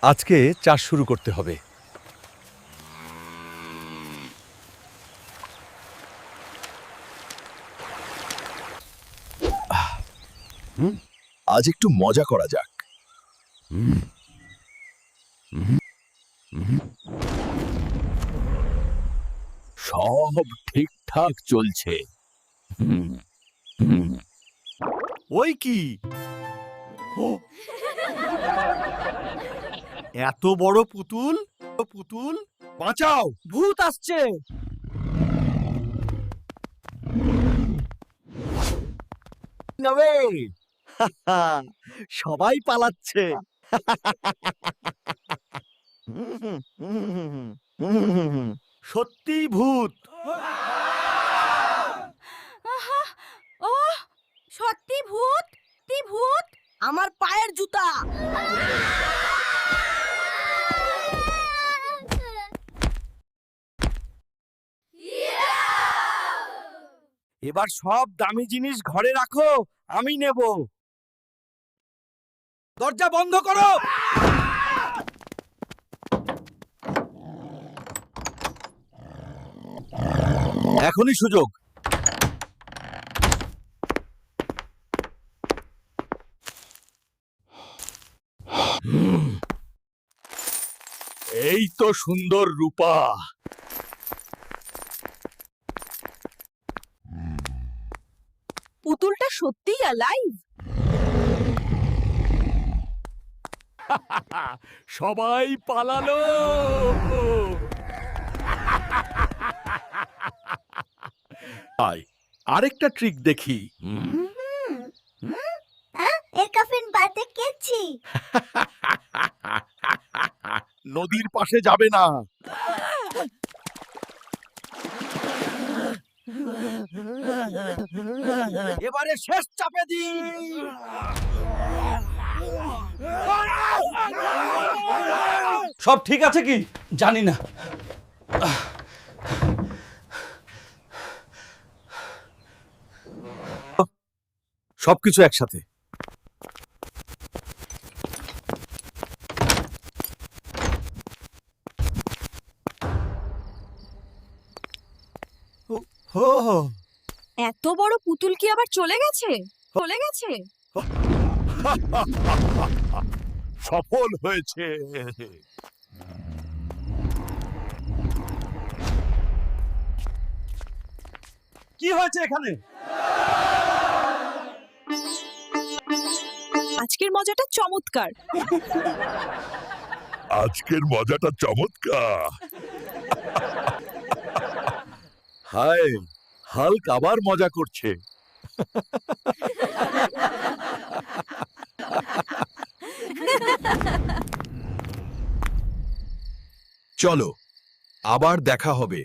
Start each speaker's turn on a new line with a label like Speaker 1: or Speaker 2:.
Speaker 1: আজকে চাষ শুরু করতে হবে।
Speaker 2: আজ একটু মজা করা যাক। সব ঠিকঠাক চলছে।
Speaker 1: ওই কি এত বড় পুতুল? পুতুল বাঁচাও, ভূত আসছে। সবাই পালাচ্ছে। সত্যি ভূত।
Speaker 3: ও সত্যি ভূত, ভূত আমার পায়ের জুতা।
Speaker 1: এবার সব দামি জিনিস ঘরে রাখো, আমি নেব। দরজা বন্ধ করো। এখনই সুযোগ।
Speaker 2: এই তো সুন্দর রূপা।
Speaker 3: পুতুলটা সত্যিই অ্যালাইভ।
Speaker 2: সবাই পালালো। আয় আরেকটা ট্রিক দেখি।
Speaker 3: একাফিন বাতে কেছি।
Speaker 2: নদীর পাশে যাবে না।
Speaker 1: এবারে শেষ চাপে দিন। সব ঠিক আছে কি জানি না। সবকিছু একসাথে।
Speaker 3: এত বড় পুতুল কি আবার চলে গেছে? চলে গেছে?
Speaker 2: সফল হয়েছে।
Speaker 1: কি হয়েছে এখানে?
Speaker 3: আজকের মজাটা চমৎকার।
Speaker 2: আজকের মজাটা চমৎকার। হায়, হাল্ক আবার মজা করছে। চলো আবার দেখা হবে।